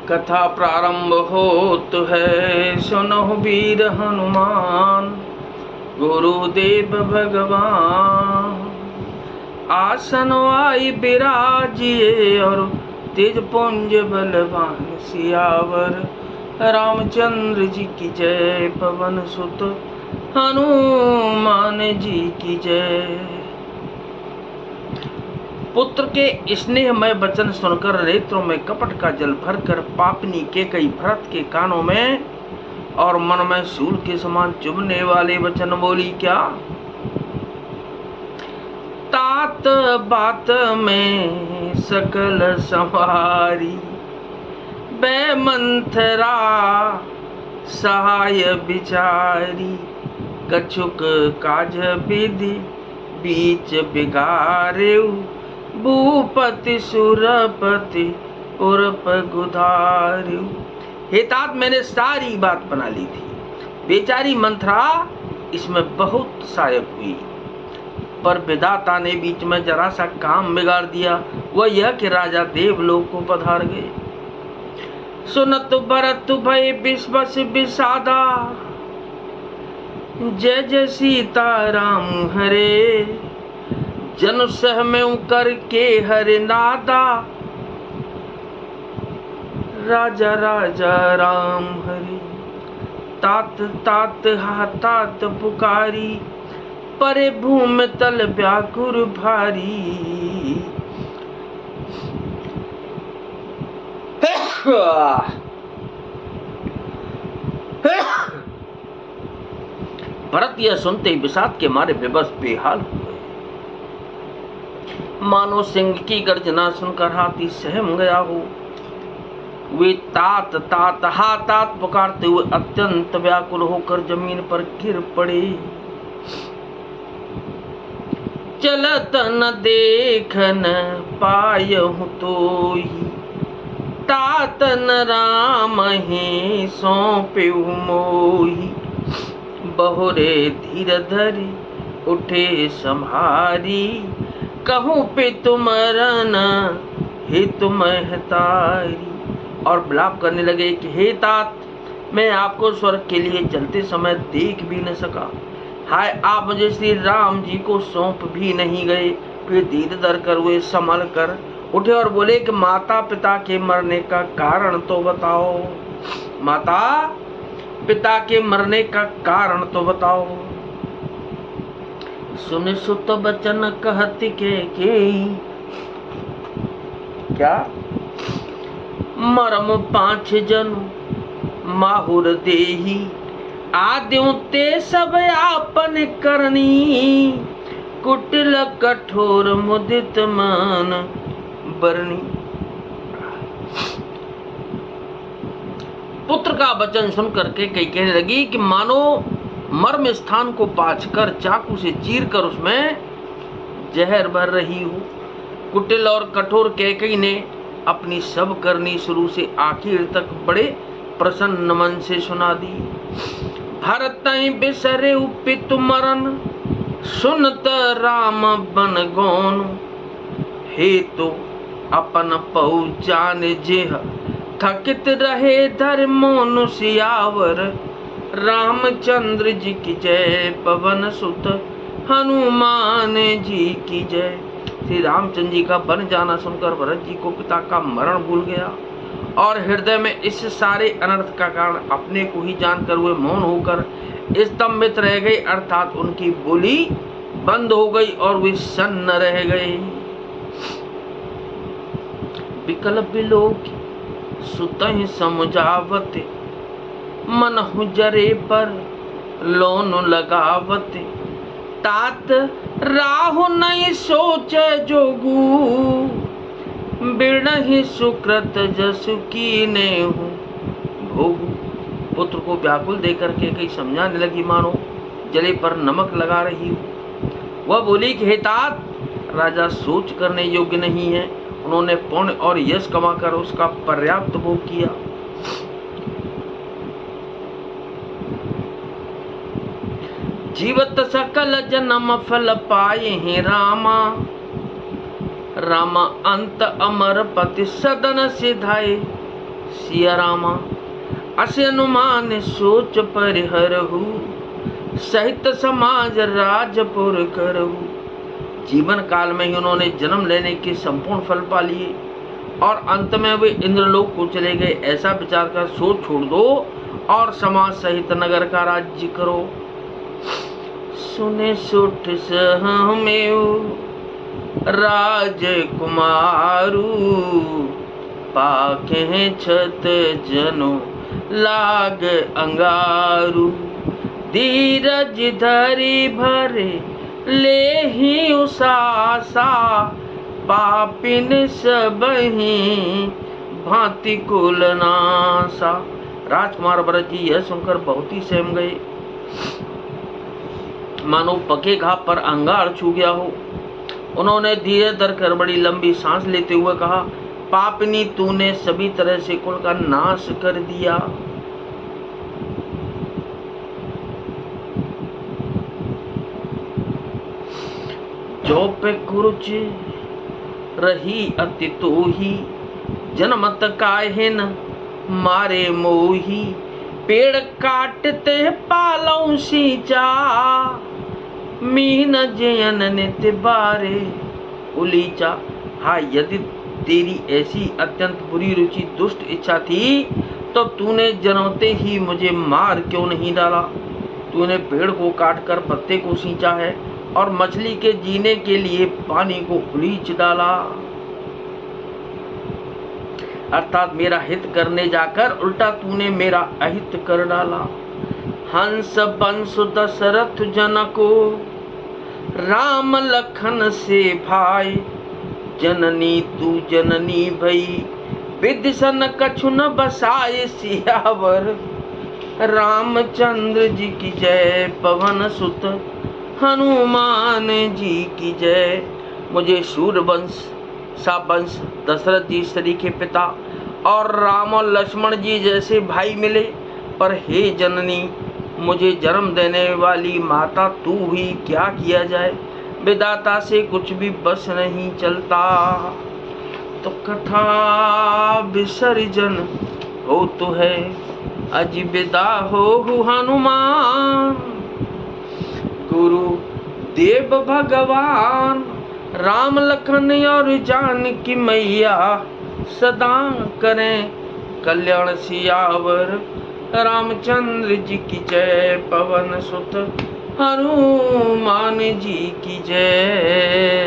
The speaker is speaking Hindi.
कथा प्रारंभ होत है, सुनो वीर हनुमान, गुरुदेव भगवान। आसन आई विराजिए और तेज पुंज बलवान, सियावर रामचंद्र जी की जय, पवन सुत हनुमान जी की जय। पुत्र के स्नेहमय वचन सुनकर नेत्रों में कपट का जल भरकर पापनी केकई भरत के कानों में और मन में शूल के समान चुभने वाले वचन बोली क्या? तात बात में सकल संहारी, बै मंथरा सहाय बिचारी, कछुक काज विधि बीच बिगारेउ, भूपति सुरपति उर्प गुधारू। हे तात, मैंने सारी बात बना ली थी। बेचारी मंथरा इसमें बहुत सहायक हुई, पर विधाता ने बीच में जरा सा काम बिगाड़ दिया। वह यह कि राजा देवलोक को पधार गए। सुनत भरत भय विश्वस विषादा, जय जय सीता राम हरे, जन सह में करके हरि नादा, राजा राजा राम हरि। तात तात हा तात पुकारी, परे भूमि तल व्याकुर भारी। भरत यह सुनते ही विषाद के मारे बेबस बेहाल हो गए। मानो सिंह की गर्जना सुनकर हाथी सहम गया हो। वे तात तात हा तात पुकारते हुए अत्यंत व्याकुल होकर जमीन पर गिर पड़े। चलत न देखन पायहु तोई, तात न राम ही सौंपेहु मोही, बहुरे धीर धरि उठे सम्हारी, कहूँ पे तुमरन हे तुम महतारी। और विलाप करने लगे कि हे तात, मैं आपको स्वर्ग के लिए चलते समय देख भी न सका। हाय, आप मुझे श्री राम जी को सौंप भी नहीं गए। फिर धीरे धर कर वे संभल कर उठे और बोले कि माता पिता के मरने का कारण तो बताओ। माता पिता के मरने का कारण तो बताओ। सुन सुत बचन कहति के क्या? मरम 5 जन माहुर देही, आद्यों ते सब आपन करनी, कुटिल कठोर मुदित मान बरनी। पुत्र का वचन सुनकर के कई कहने लगी कि मानो मर्म स्थान को पाछकर चाकू से चीर कर उसमें जहर भर रही हो। कुटिल और कठोर कैकई ने अपनी सब करनी शुरू से आखिर तक बड़े प्रसन्न मन से सुना दी। भरत बिसरे पितु मरन, सुनत राम बन गौन, हे तो अपन पहुँचान जेह, थकित रहे धर्मोनु सियावर, रामचंद्र जी की जय, पवन सुत हनुमान जी की जय। श्री रामचंद्र जी का बन जाना सुनकर भरत जी को पिता का मरण भूल गया और हृदय में इस सारे अनर्थ का कारण अपने को ही जानकर हुए मौन होकर स्तंभित रह गए, अर्थात उनकी बोली बंद हो गई और वे सन्न रह गए। विकल बिलोक सुतहि समझावत, मनहु जरे पर लोन लगावत, तात राहु नहीं सोच जोगू, बिरहि सुकृत जसु कीने हूँ भोगू। पुत्र को व्याकुल देकर के कई समझाने लगी, मानो जले पर नमक लगा रही हो। वह बोली कि हे तात, राजा सोच करने योग्य नहीं है। उन्होंने पुण्य और यश कमाकर उसका पर्याप्त भोग किया। जीवत सकल जन्म फल पाए हैं रामा, रामा अंत अमर पति सदन सिधाए, सिया रामा अस अनुमान सोच परिहरहु, सहित समाज राजपुर करहु। जीवन काल में ही उन्होंने जन्म लेने के संपूर्ण फल पा लिए और अंत में वे इंद्रलोक को चले गए। ऐसा विचार कर सोच छोड़ दो और समाज सहित नगर का राज्य करो। सुने सुठ सहमेव राजकुमारू, पाके छत जनो लाग अंगारू। धीरज धरी भरे ले ही उसासा, पापिन सबही भांति कुल नासा। राजकुमार भरत जी यह सुनकर बहुत ही सहम गए, मानो पके घाव पर अंगार छू गया हो। उन्होंने धीरे धरकर बड़ी लंबी सांस लेते हुए कहा, पापिनी तूने सभी तरह से कुल का नाश कर दिया। जो पे कुरुच रही अति तोही, जनमत काहे न मारे मोही। पेड़ काटते पालौ सींचा, मीन जयन नित्य बारे उलीचा। हाँ, यदि तेरी ऐसी अत्यंत बुरी रुचि दुष्ट इच्छा थी तो तूने जन्मते ही मुझे मार क्यों नहीं डाला। तूने पेड़ को काटकर पत्ते को सींचा है और मछली के जीने के लिए पानी को उलीच डाला। अर्थात मेरा हित करने जाकर उल्टा तूने मेरा अहित कर डाला। हंस बंस दशरथ जनको, राम लखन से भाई। जननी तू जननी भई, विदिशन कछु न बसाए सियावर। रामचंद्र जी की जय, पवन सुत हनुमान जी की जय। मुझे सूर्यवंश सा वंश दशरथ जी सरीखे पिता और राम और लक्ष्मण जी जैसे भाई मिले, पर हे जननी मुझे जन्म देने वाली माता तू हुई, क्या किया जाए। विधाता से कुछ भी बस नहीं चलता। तो कथा विसर्जन हो तो है, अज विदा हो हनुमान। गुरु देव भगवान, राम लखन और जानकी मैया सदा करें कल्याण सियावर। रामचंद्र जी की जय, पवन सुत हनुमान जी की जय।